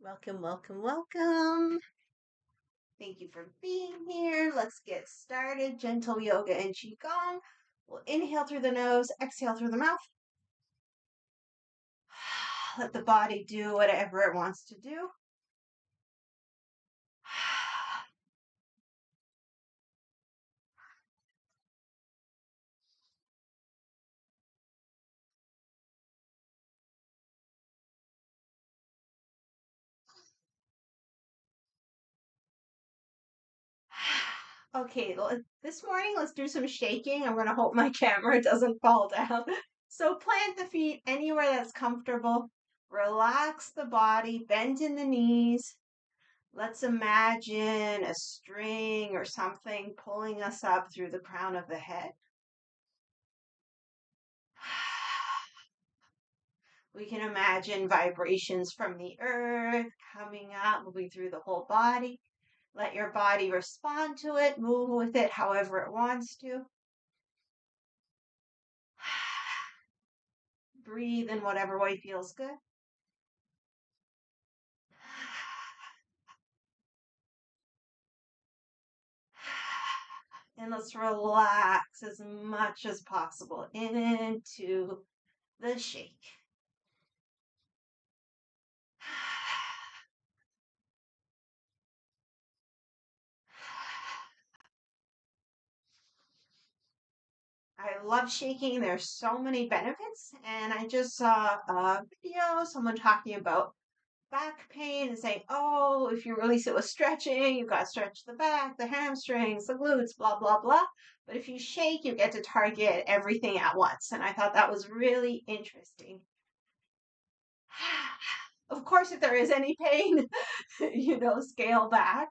Welcome, welcome, welcome. Thank you for being here. Let's get started. Gentle yoga and Qi Gong. We'll inhale through the nose, exhale through the mouth. Let the body do whatever it wants to do. Okay, this morning let's do some shaking. I'm going to hope my camera doesn't fall down. So plant the feet anywhere that's comfortable. Relax the body, bend in the knees. Let's imagine a string or something pulling us up through the crown of the head. We can imagine vibrations from the earth coming up, moving through the whole body. Let your body respond to it, move with it however it wants to. Breathe in whatever way feels good. And let's relax as much as possible into the shake. I love shaking. There's so many benefits. And I just saw a video, someone talking about back pain and saying, oh, if you release it with stretching, you've got to stretch the back, the hamstrings, the glutes, blah, blah, blah. But if you shake, you get to target everything at once. And I thought that was really interesting. Of course, if there is any pain, scale back.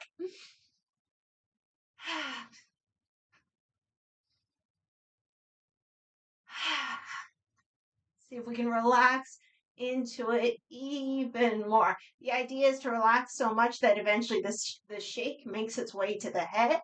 See if we can relax into it even more. The idea is to relax so much that eventually the shake makes its way to the head.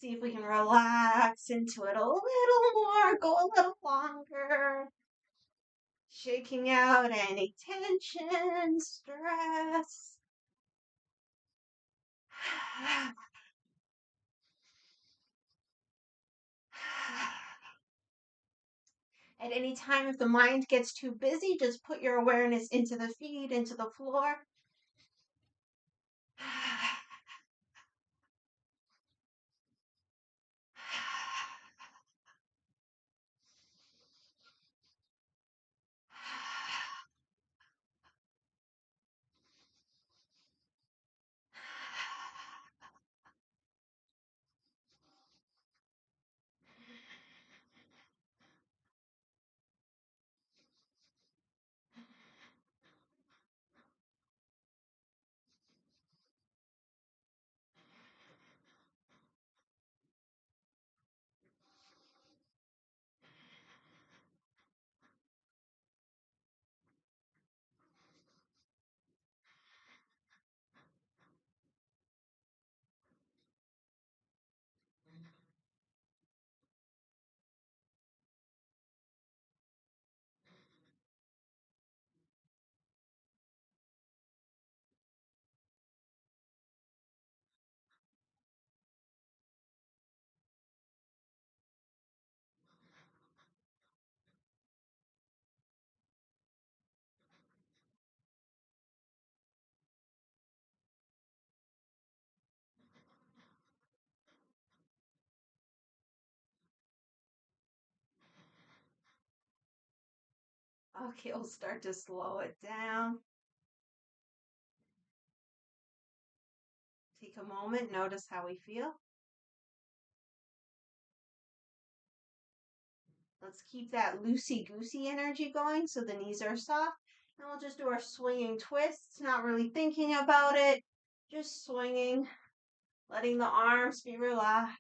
See if we can relax into it a little more, go a little longer. Shaking out any tension, stress. At any time, if the mind gets too busy, just put your awareness into the feet, into the floor. Okay, we'll start to slow it down. Take a moment, notice how we feel. Let's keep that loosey-goosey energy going so the knees are soft. And we'll just do our swinging twists, not really thinking about it, just swinging, letting the arms be relaxed.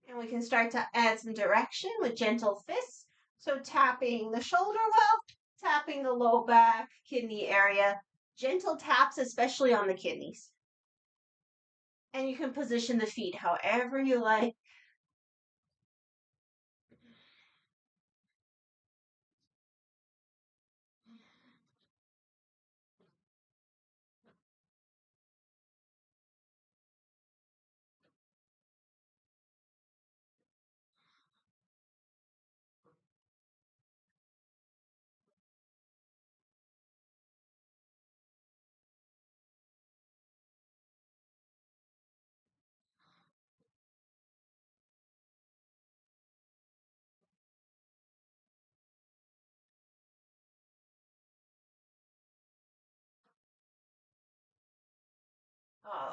And we can start to add some direction with gentle fists. So tapping the shoulder well, tapping the low back, kidney area. Gentle taps, especially on the kidneys. And you can position the feet however you like.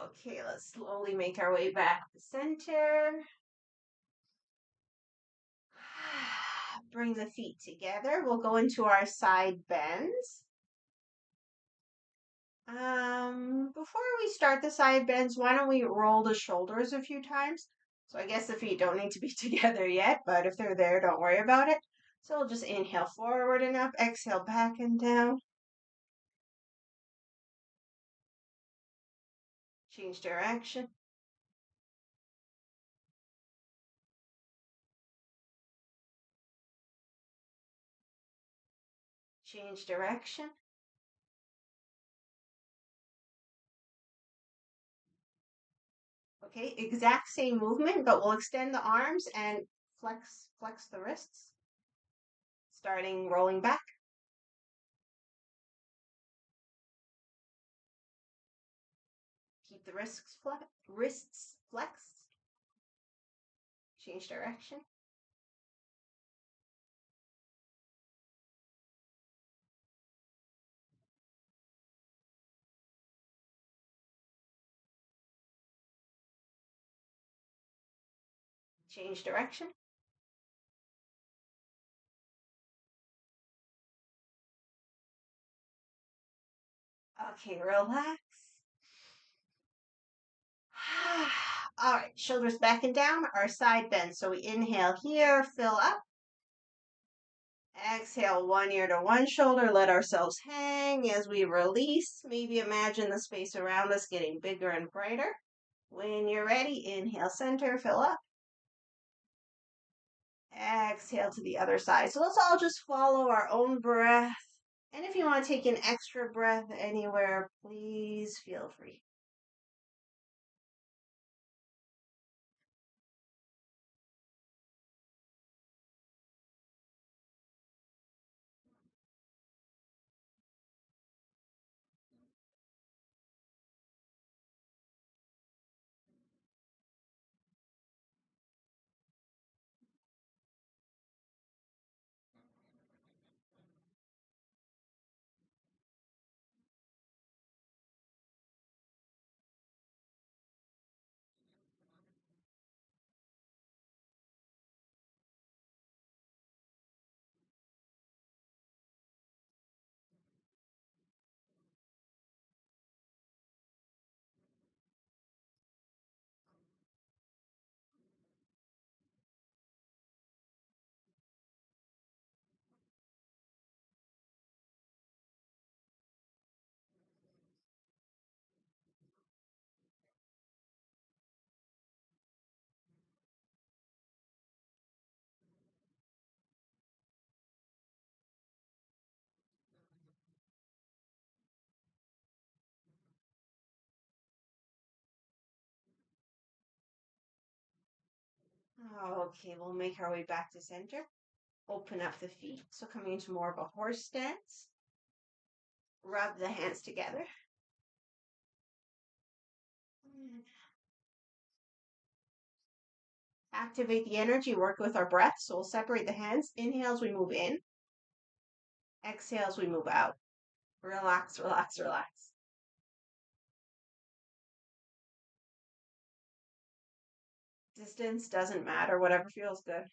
Okay, let's slowly make our way back to center. Bring the feet together. We'll go into our side bends. Before we start the side bends, why don't we roll the shoulders a few times? So I guess the feet don't need to be together yet, but if they're there, don't worry about it. So we'll just inhale forward and up, exhale back and down. Change direction. Change direction. Okay, exact same movement, but we'll extend the arms and flex the wrists. Starting rolling back. Keep the wrists flexed. Change direction. Change direction. Okay, relax. All right, shoulders back and down, our side bend. So we inhale here, fill up. Exhale, one ear to one shoulder. Let ourselves hang as we release. Maybe imagine the space around us getting bigger and brighter. When you're ready, inhale, center, fill up. Exhale to the other side. So let's all just follow our own breath. And if you want to take an extra breath anywhere, please feel free. Okay, we'll make our way back to center. Open up the feet. So coming into more of a horse stance. Rub the hands together. Activate the energy, work with our breath. So we'll separate the hands. Inhale as we move in. Exhale as we move out. Relax, relax, relax. Distance doesn't matter, whatever feels good.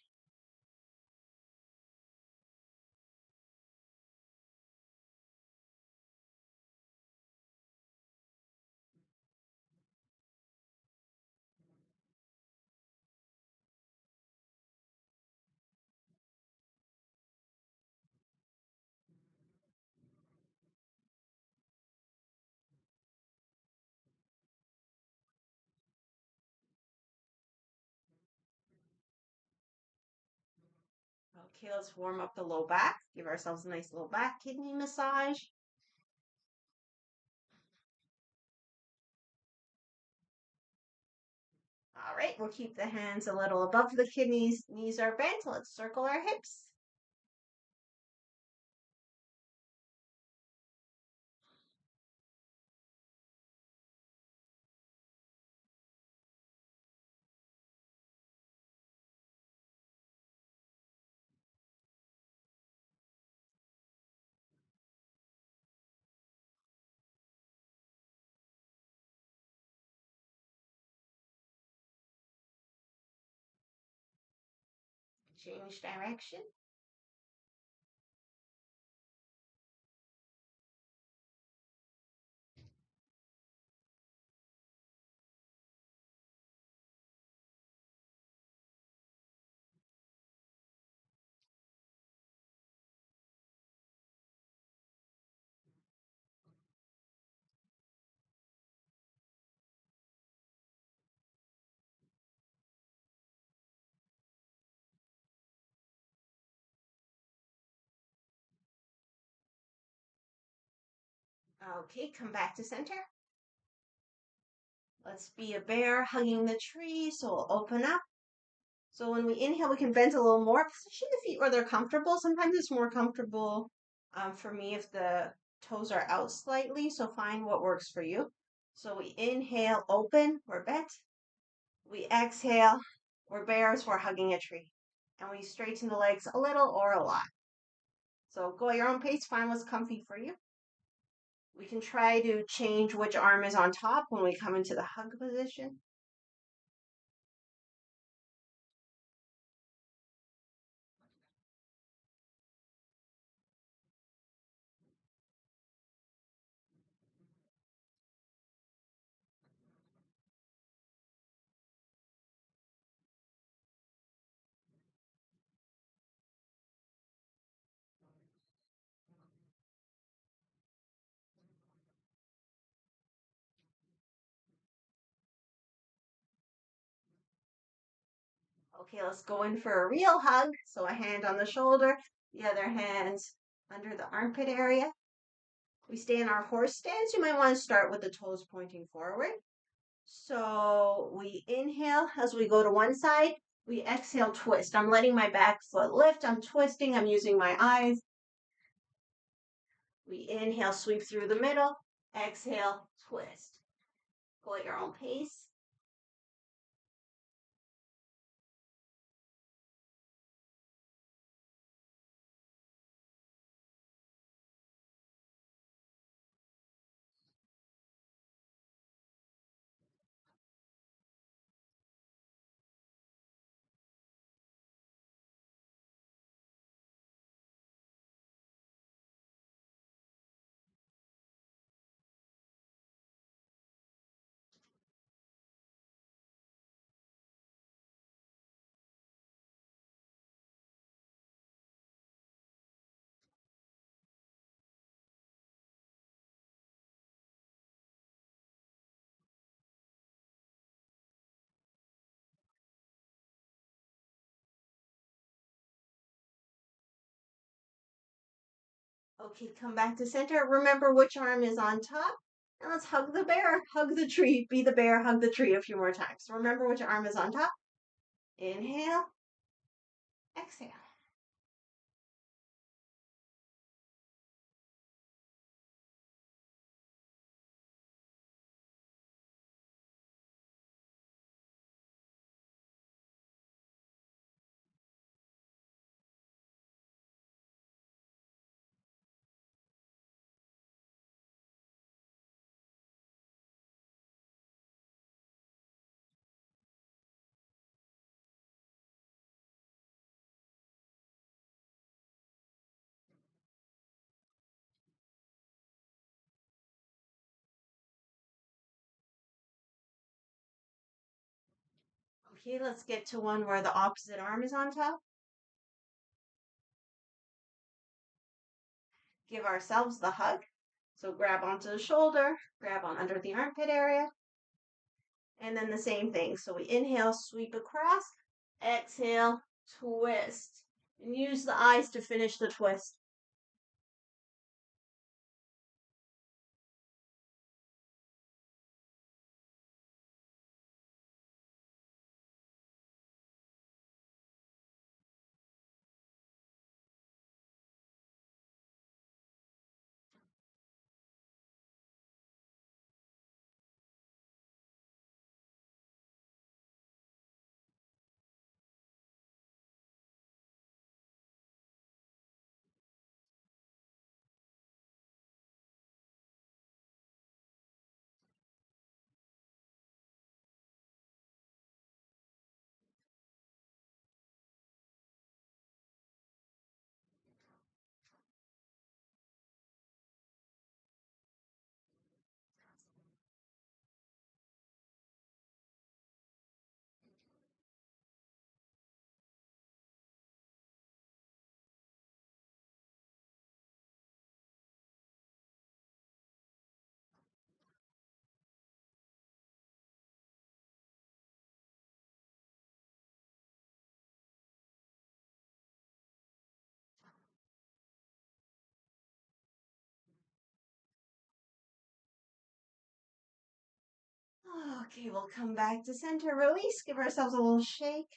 Okay, let's warm up the low back. Give ourselves a nice little back kidney massage. All right, we'll keep the hands a little above the kidneys. Knees are bent. Let's circle our hips. Change direction. Okay, come back to center. Let's be a bear hugging the tree. So we'll open up. So when we inhale, we can bend a little more. Position the feet where they're comfortable. Sometimes it's more comfortable for me if the toes are out slightly. So find what works for you. So we inhale, open, we're bent. We exhale, we're bears, we're hugging a tree. And we straighten the legs a little or a lot. So go at your own pace, find what's comfy for you. We can try to change which arm is on top when we come into the hug position. Okay, let's go in for a real hug. So a hand on the shoulder, the other hand under the armpit area. We stay in our horse stance. You might want to start with the toes pointing forward. So we inhale as we go to one side. We exhale, twist. I'm letting my back foot lift. I'm twisting. I'm using my eyes. We inhale, sweep through the middle. Exhale, twist. Go at your own pace. Okay, come back to center. Remember which arm is on top. And let's hug the bear, hug the tree, be the bear, hug the tree a few more times. Remember which arm is on top. Inhale, exhale. Okay, let's get to one where the opposite arm is on top. Give ourselves the hug. So grab onto the shoulder, grab on under the armpit area, and then the same thing. So we inhale, sweep across, exhale, twist, and use the eyes to finish the twist. Okay, we'll come back to center, release, give ourselves a little shake.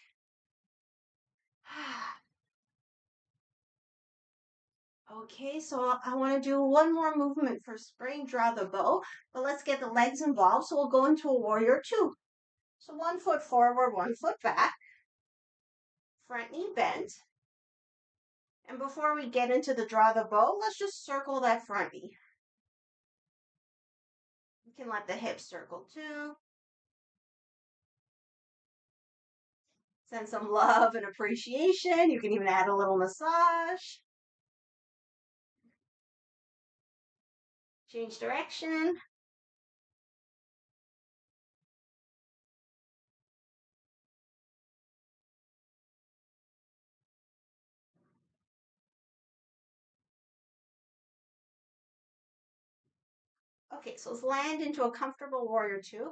Okay, so I want to do one more movement for spring, draw the bow, but let's get the legs involved. So we'll go into a warrior two. So 1 foot forward, 1 foot back, front knee bent. And before we get into the draw the bow, let's just circle that front knee. You can let the hips circle too. Send some love and appreciation. You can even add a little massage. Change direction. Okay, so let's land into a comfortable warrior two.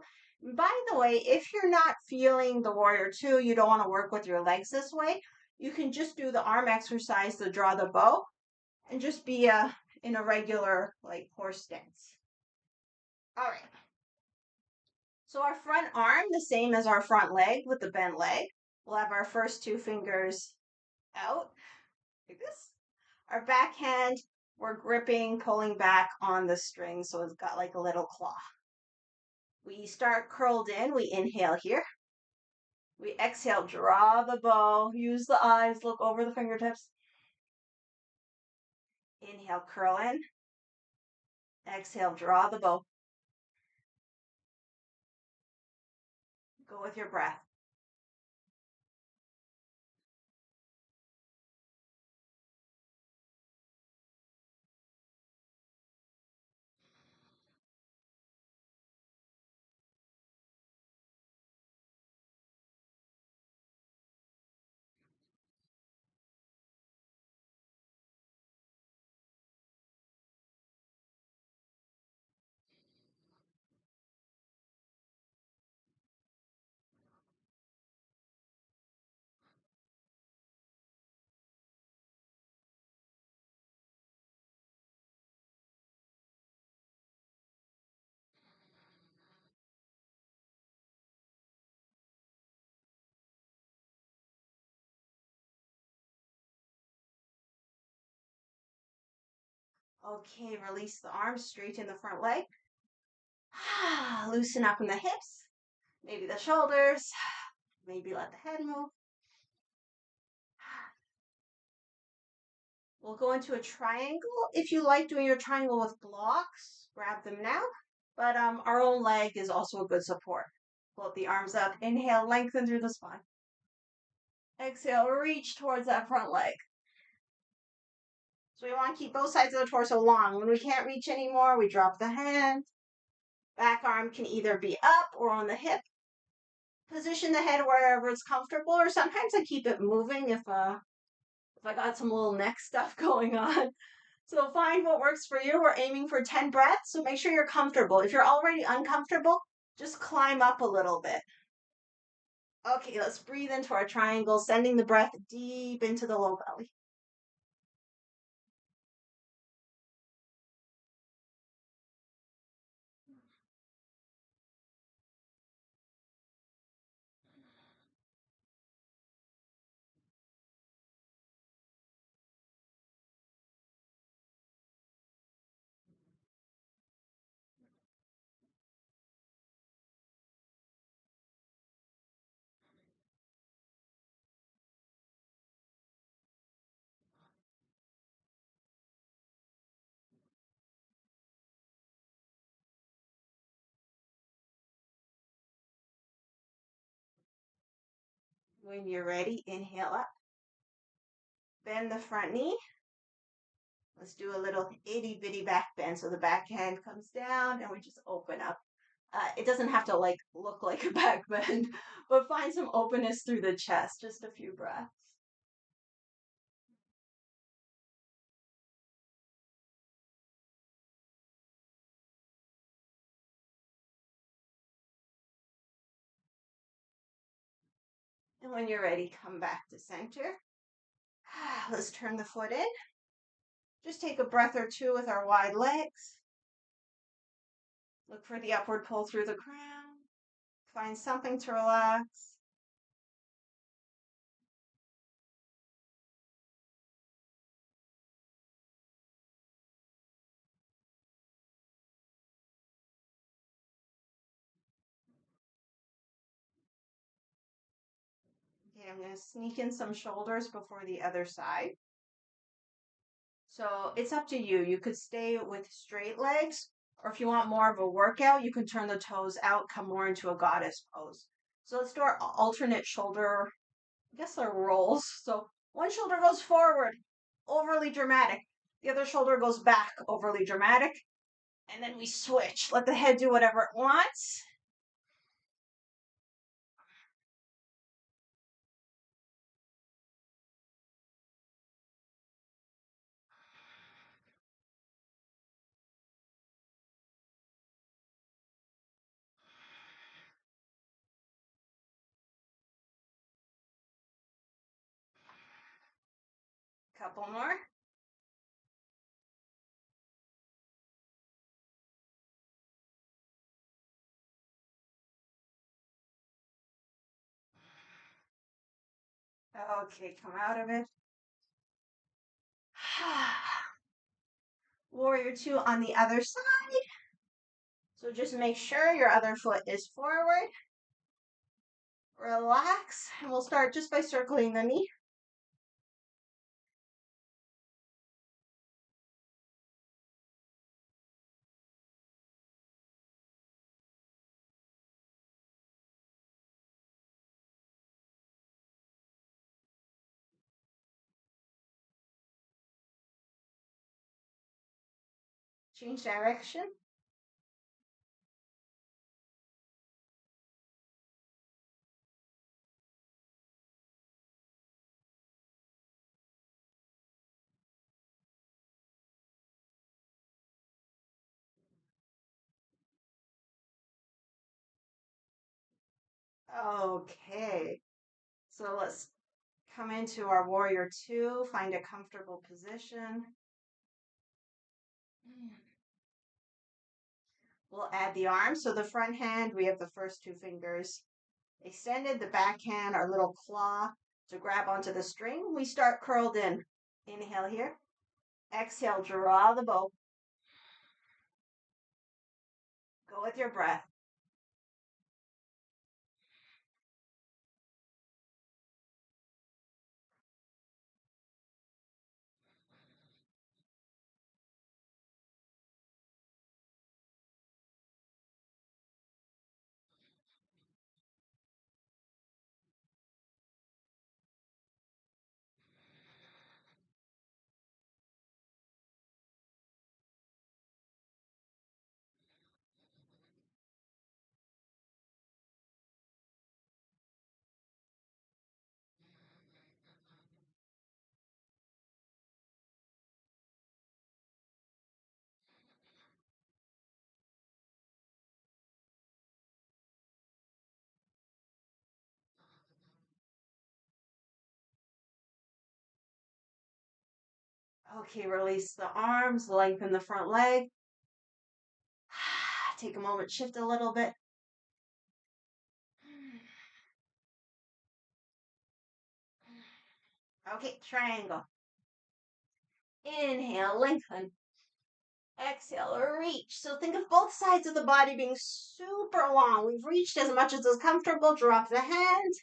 By the way, if you're not feeling the warrior two, you don't want to work with your legs this way, you can just do the arm exercise to draw the bow and just be in a regular like horse stance. All right. So our front arm, the same as our front leg with the bent leg. We'll have our first two fingers out like this. Our back hand, we're gripping, pulling back on the string, so it's got like a little claw. We start curled in, we inhale here. We exhale, draw the bow, use the eyes, look over the fingertips. Inhale, curl in. Exhale, draw the bow. Go with your breath. Okay, release the arms, straighten the front leg. Loosen up in the hips, maybe the shoulders, maybe let the head move. We'll go into a triangle. If you like doing your triangle with blocks, grab them now. But our own leg is also a good support. Float the arms up. Inhale, lengthen through the spine. Exhale, reach towards that front leg. So we want to keep both sides of the torso long. When we can't reach anymore, we drop the hand. Back arm can either be up or on the hip. Position the head wherever it's comfortable, or sometimes I keep it moving if I got some little neck stuff going on. So find what works for you. We're aiming for 10 breaths, so make sure you're comfortable. If you're already uncomfortable, just climb up a little bit. Okay, let's breathe into our triangle, sending the breath deep into the low belly. When you're ready, inhale up. Bend the front knee. Let's do a little itty bitty back bend. So the back hand comes down and we just open up. It doesn't have to look like a back bend, but find some openness through the chest. Just a few breaths. And when you're ready, come back to center. Let's turn the foot in. Just take a breath or two with our wide legs. Look for the upward pull through the crown. Find something to relax. Okay, I'm going to sneak in some shoulders before the other side. So it's up to you. You could stay with straight legs, or if you want more of a workout, you can turn the toes out, come more into a goddess pose. So let's do our alternate shoulder, I guess they're rolls. So one shoulder goes forward, overly dramatic. The other shoulder goes back, overly dramatic. And then we switch. Let the head do whatever it wants. Couple more. Okay, come out of it. Warrior two on the other side. So just make sure your other foot is forward. Relax, and we'll start just by circling the knee. Change direction. Okay, so let's come into our warrior two, find a comfortable position. We'll add the arms. So the front hand, we have the first two fingers extended, the back hand, our little claw to grab onto the string. We start curled in. Inhale here. Exhale, draw the bow. Go with your breath. Okay, release the arms, lengthen the front leg. Take a moment, shift a little bit. Okay, triangle. Inhale, lengthen. Exhale, reach. So think of both sides of the body being super long. We've reached as much as is comfortable. Drop the hand.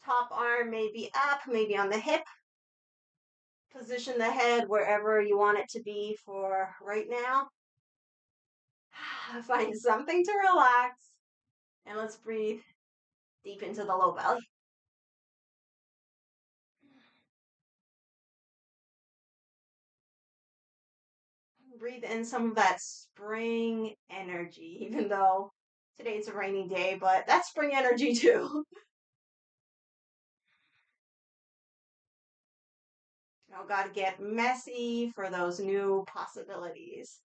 Top arm maybe up, maybe on the hip. Position the head wherever you want it to be for right now. Find something to relax. And let's breathe deep into the low belly. Breathe in some of that spring energy, even though today it's a rainy day, but that's spring energy too. You got to get messy for those new possibilities.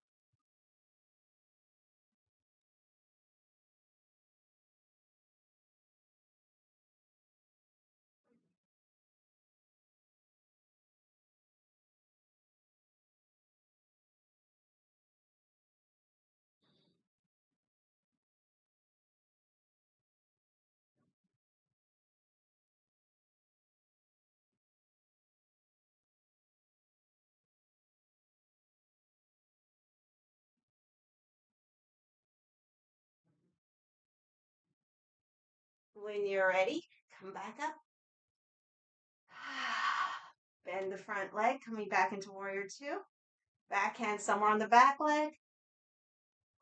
When you're ready, come back up. Bend the front leg, coming back into warrior two. Back hand somewhere on the back leg.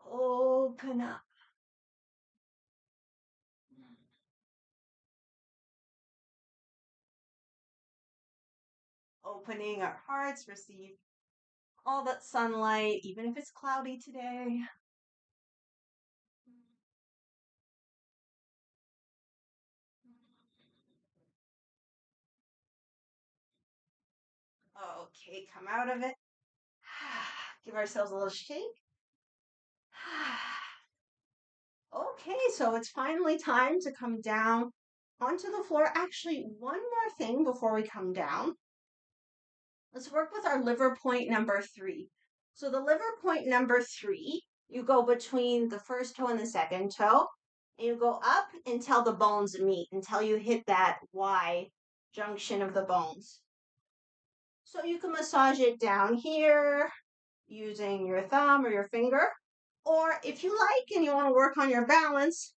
Open up. Opening our hearts, receive all that sunlight, even if it's cloudy today. Okay, come out of it. Give ourselves a little shake. Okay, so it's finally time to come down onto the floor. Actually, one more thing before we come down. Let's work with our liver point number 3. So the liver point number 3, you go between the first toe and the second toe, and you go up until the bones meet, until you hit that Y junction of the bones. So you can massage it down here using your thumb or your finger. Or if you like and you want to work on your balance,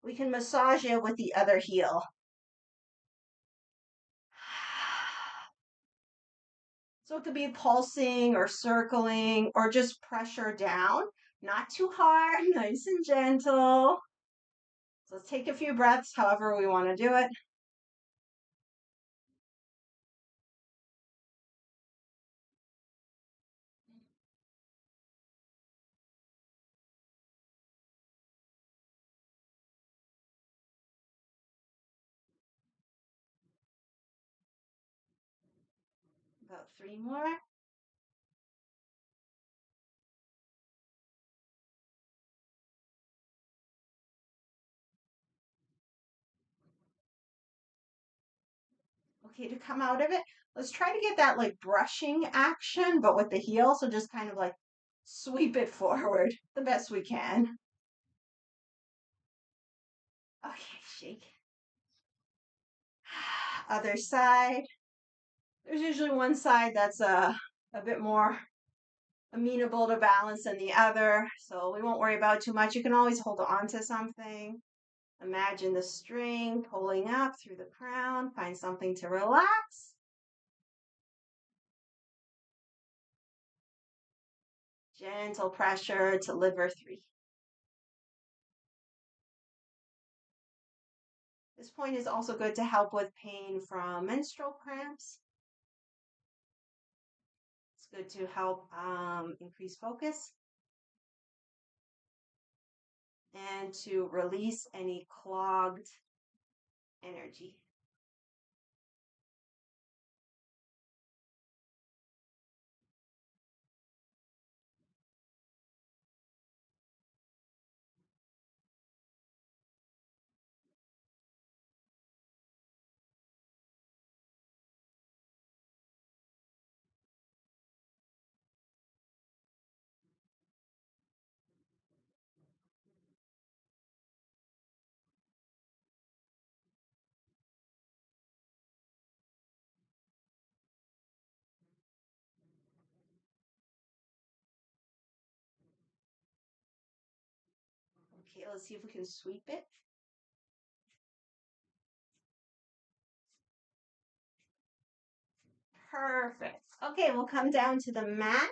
we can massage it with the other heel. So it could be pulsing or circling or just pressure down. Not too hard, nice and gentle. So let's take a few breaths, however we want to do it. About 3 more. Okay, to come out of it, let's try to get that like brushing action, but with the heel. So just kind of like sweep it forward the best we can. Okay, shake. Other side. There's usually one side that's a bit more amenable to balance than the other, so we won't worry about too much. You can always hold on to something. Imagine the string pulling up through the crown. Find something to relax. Gentle pressure to liver 3. This point is also good to help with pain from menstrual cramps. It's good to help increase focus and to release any clogged energy. Okay, let's see if we can sweep it. Perfect. Okay, we'll come down to the mat.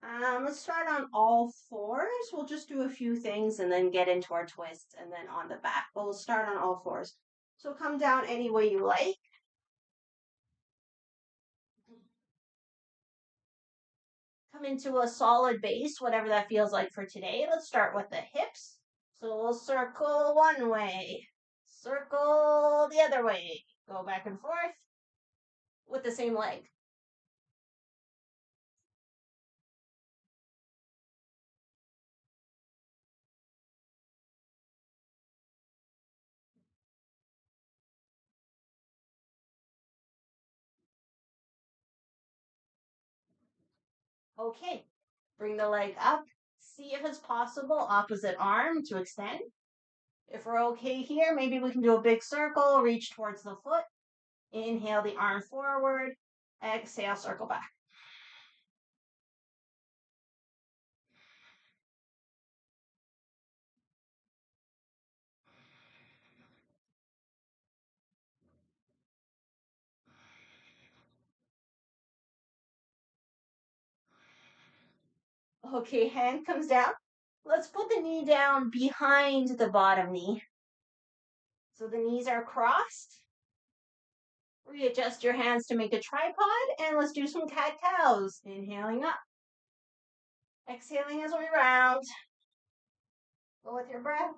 Let's start on all fours. We'll just do a few things and then get into our twists and then on the back. But we'll start on all fours. So come down any way you like. Come into a solid base, whatever that feels like for today. Let's start with the hips. So we'll circle one way, circle the other way, go back and forth with the same leg. Okay, bring the leg up. See if it's possible, opposite arm to extend. If we're okay here, maybe we can do a big circle, reach towards the foot. Inhale the arm forward. Exhale, circle back. Okay, hand comes down. Let's put the knee down behind the bottom knee. So the knees are crossed. Readjust your hands to make a tripod, and let's do some cat-cows. Inhaling up. Exhaling as we round. Go with your breath.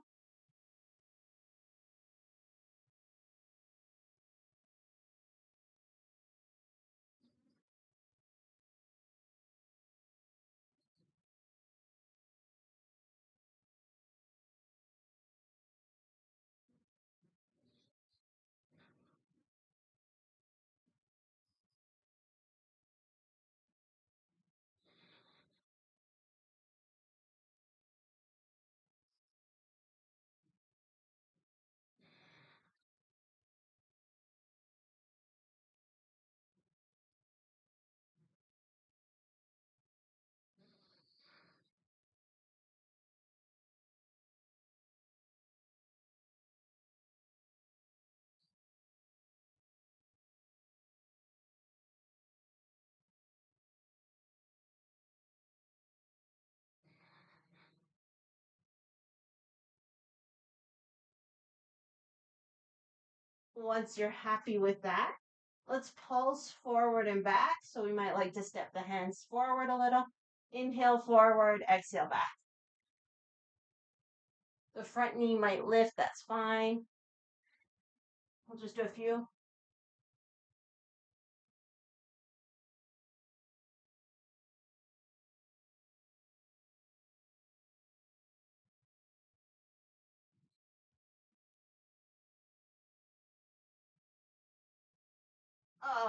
Once you're happy with that, let's pulse forward and back. So we might like to step the hands forward a little. Inhale forward, exhale back. The front knee might lift, that's fine. We'll just do a few.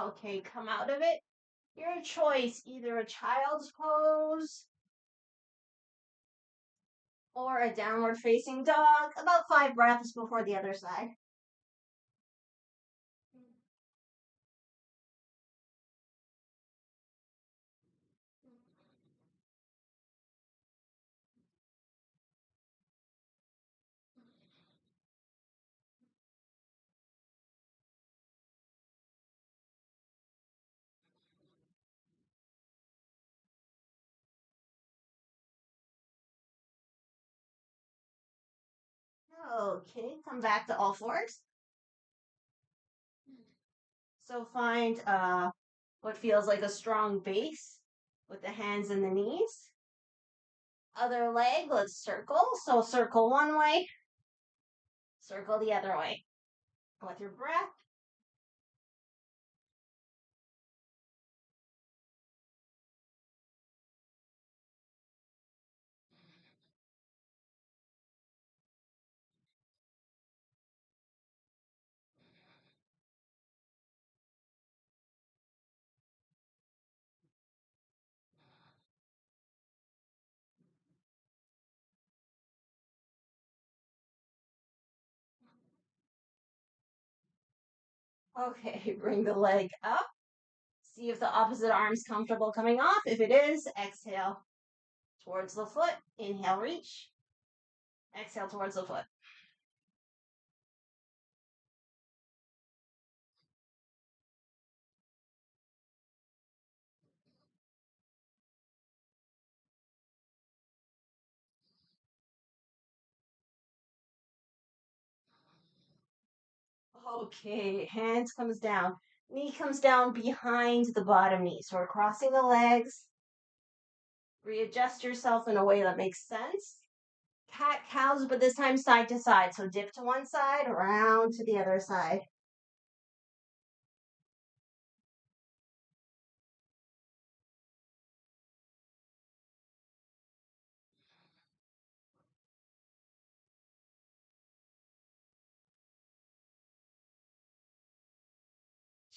Okay, come out of it. Your choice, either a child's pose or a downward facing dog. About 5 breaths before the other side. Okay, come back to all fours. So find what feels like a strong base with the hands and the knees. Other leg, let's circle. So circle one way, circle the other way. With your breath. Okay, bring the leg up. See if the opposite arm's comfortable coming off. If it is, exhale towards the foot. Inhale, reach. Exhale towards the foot. Okay, hands comes down. Knee comes down behind the bottom knee. So we're crossing the legs. Readjust yourself in a way that makes sense. Cat cows, but this time side to side. So dip to one side, round to the other side.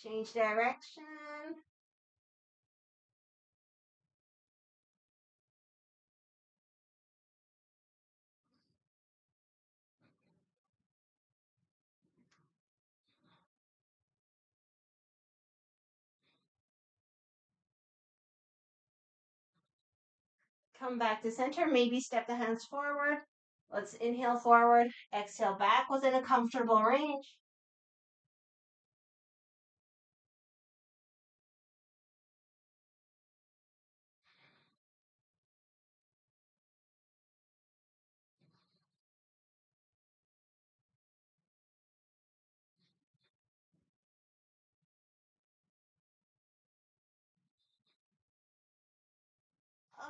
Change direction. Come back to center. Maybe step the hands forward. Let's inhale forward. Exhale back within a comfortable range.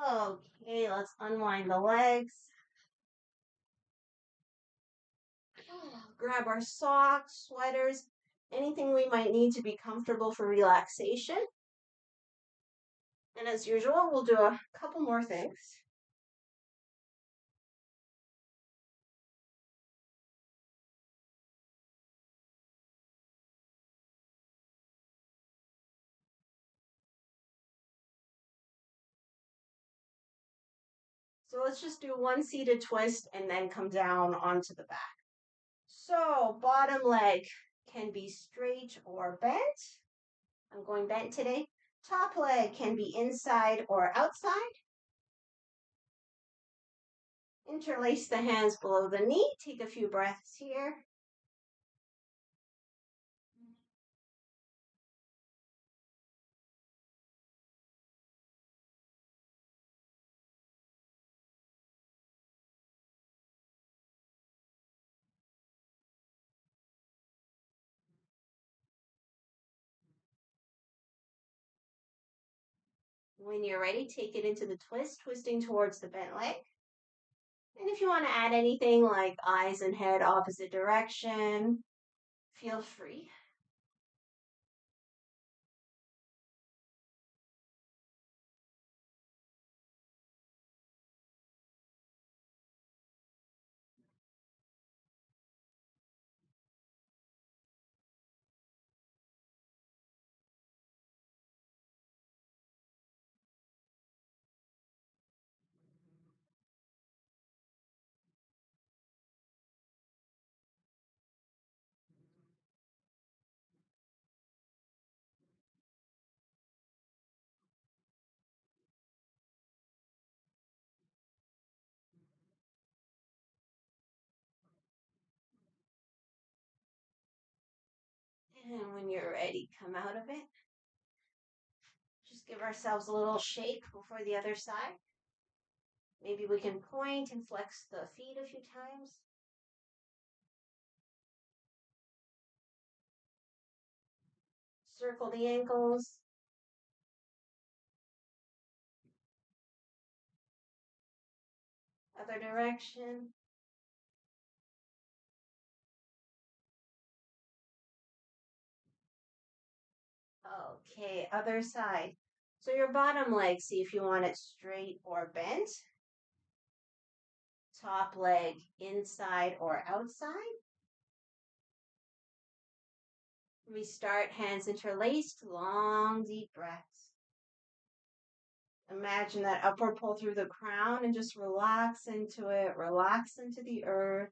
Okay, let's unwind the legs. Grab our socks, sweaters, anything we might need to be comfortable for relaxation. And as usual, we'll do a couple more things. So let's just do one seated twist and then come down onto the back. So bottom leg can be straight or bent. I'm going bent today. Top leg can be inside or outside. Interlace the hands below the knee. Take a few breaths here. When you're ready, take it into the twist, twisting towards the bent leg. And if you want to add anything like eyes and head opposite direction, feel free. And when you're ready, come out of it. Just give ourselves a little shake before the other side. Maybe we can point and flex the feet a few times. Circle the ankles. Other direction. Okay, other side. So your bottom leg, see if you want it straight or bent. Top leg inside or outside. We start hands interlaced, long, deep breaths. Imagine that upward pull through the crown and just relax into it, relax into the earth.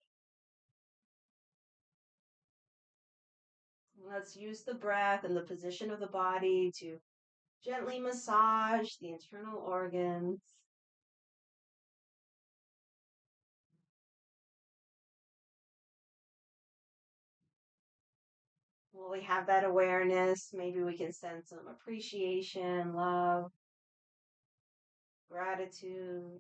Let's use the breath and the position of the body to gently massage the internal organs. Will we have that awareness? Maybe we can sense some appreciation, love, gratitude.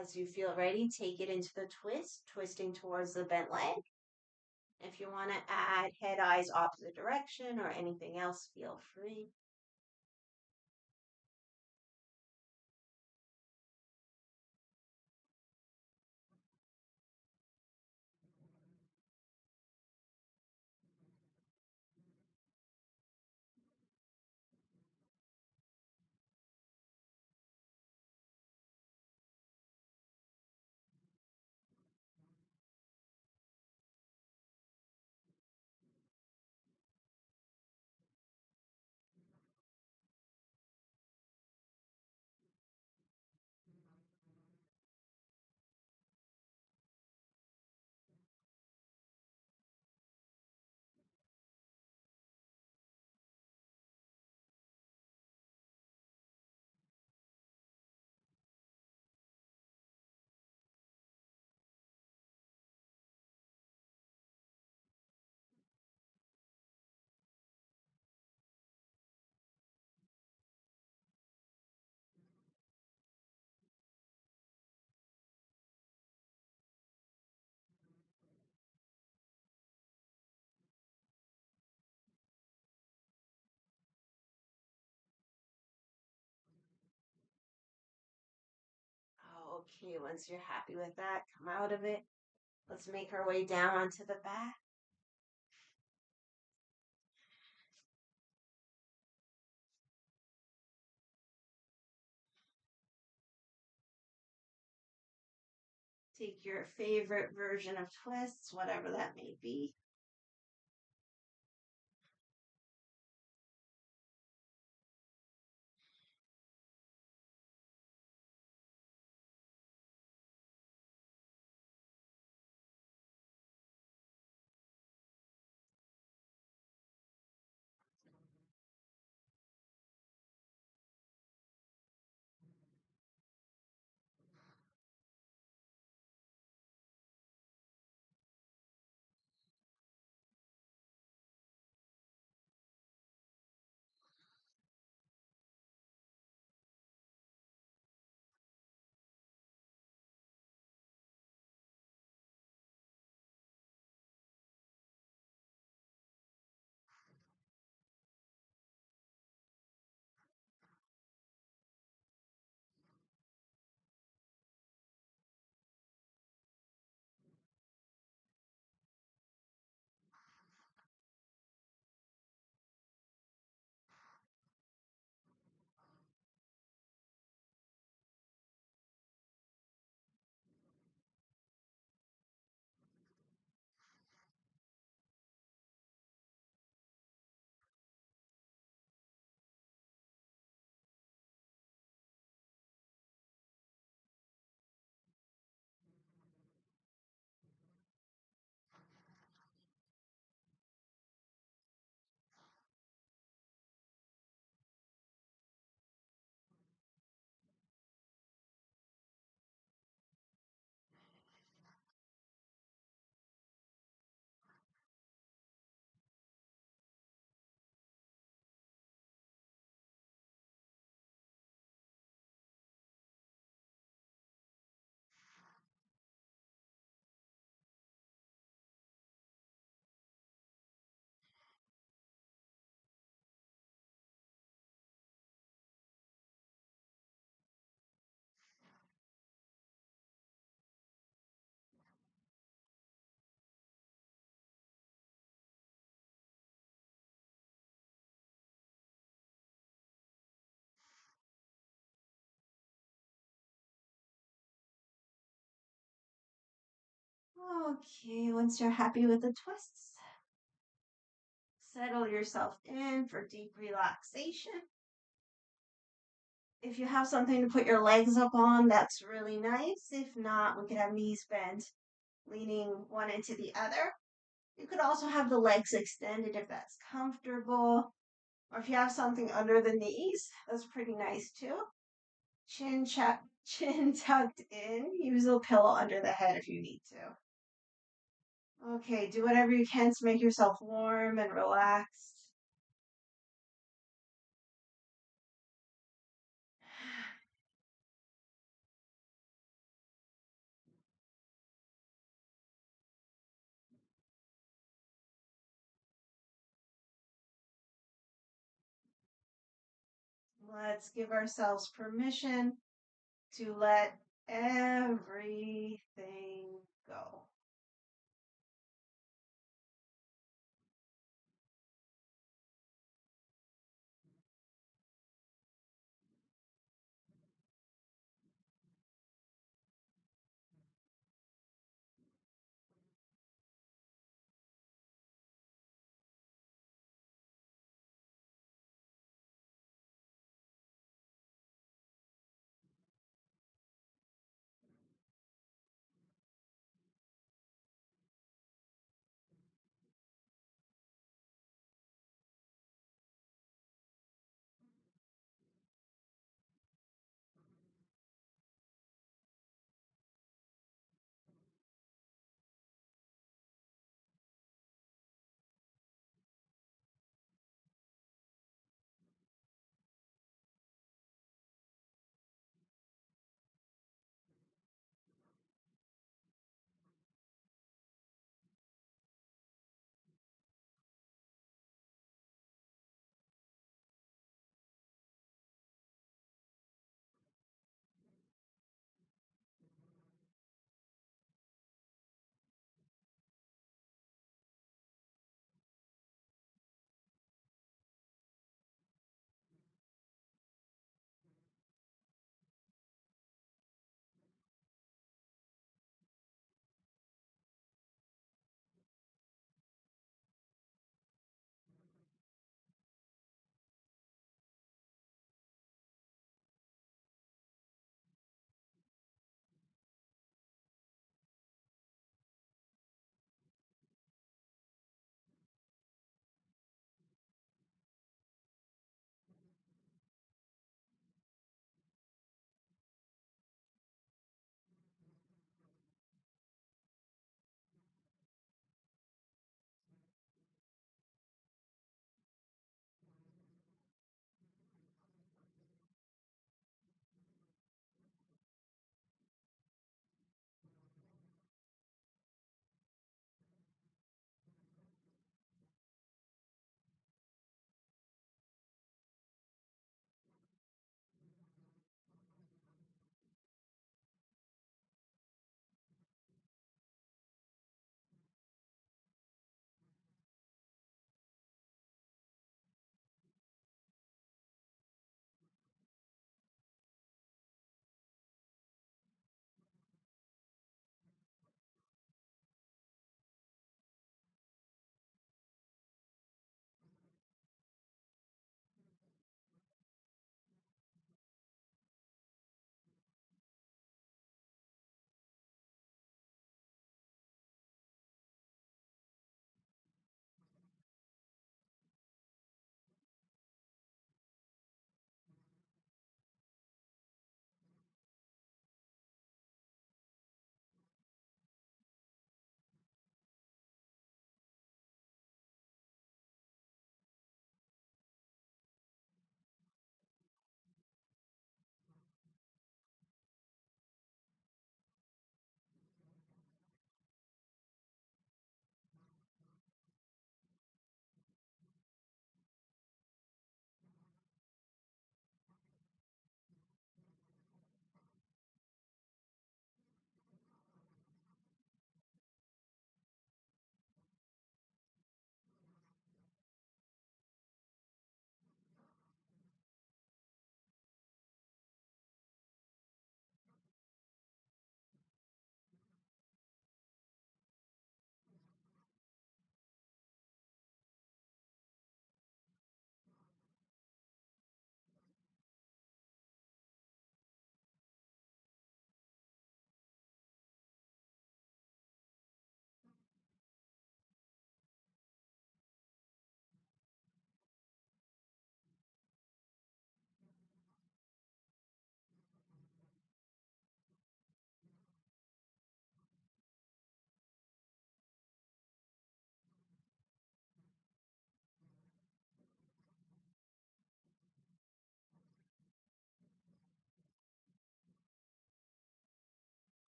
As you feel ready, take it into the twist, twisting towards the bent leg. If you want to add head, eyes, opposite direction, or anything else, feel free. Okay, once you're happy with that, come out of it. Let's make our way down onto the back. Take your favorite version of twists, whatever that may be. Okay, once you're happy with the twists, settle yourself in for deep relaxation. If you have something to put your legs up on, that's really nice. If not, we could have knees bent, leaning one into the other. You could also have the legs extended if that's comfortable. Or if you have something under the knees, that's pretty nice too. Chin tucked in. Use a pillow under the head if you need to. Okay, do whatever you can to make yourself warm and relaxed. Let's give ourselves permission to let everything go.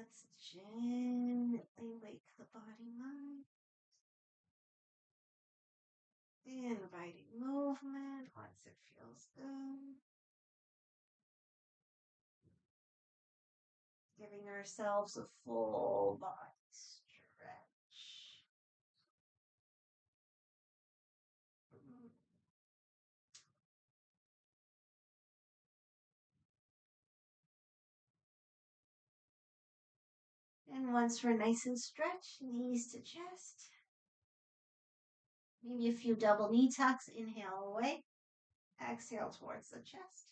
Let's gently wake the body mind. Inviting movement once it feels good. Giving ourselves a full body stretch. And once we're nice and stretched, knees to chest. Maybe a few double knee tucks. Inhale away. Exhale towards the chest.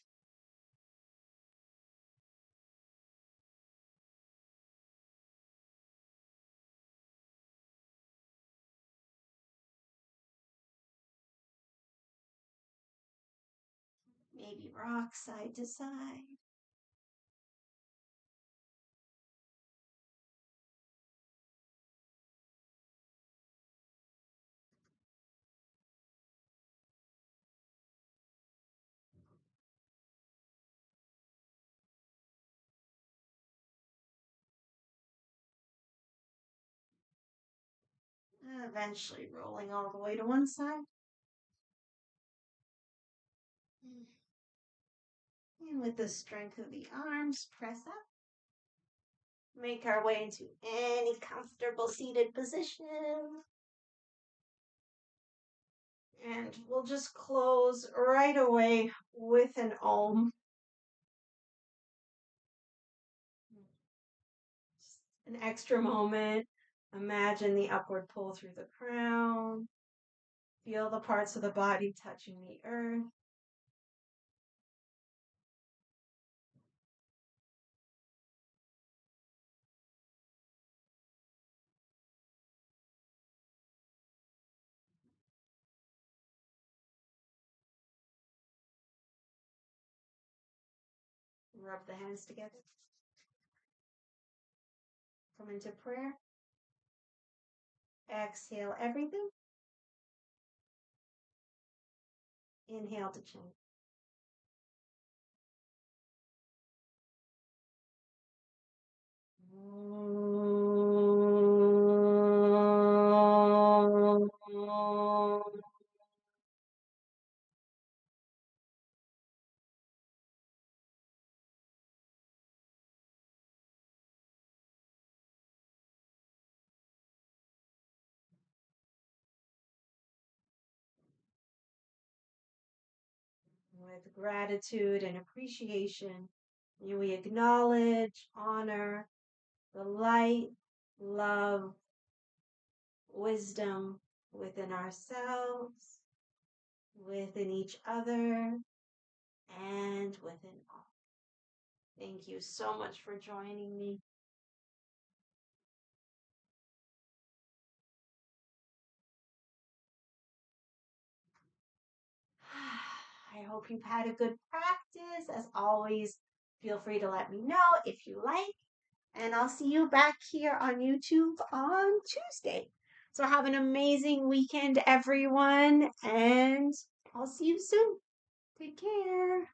Maybe rock side to side. And eventually rolling all the way to one side. And with the strength of the arms, press up. Make our way into any comfortable seated position. And we'll just close right away with an Om. Just an extra moment. Imagine the upward pull through the crown. Feel the parts of the body touching the earth. Rub the hands together. Come into prayer. Exhale everything. Inhale to chant. With gratitude and appreciation, we acknowledge, honor the light, love, wisdom within ourselves, within each other, and within all. Thank you so much for joining me. I hope you've had a good practice. As always, feel free to let me know if you like. And I'll see you back here on YouTube on Tuesday. So have an amazing weekend, everyone. And I'll see you soon. Take care.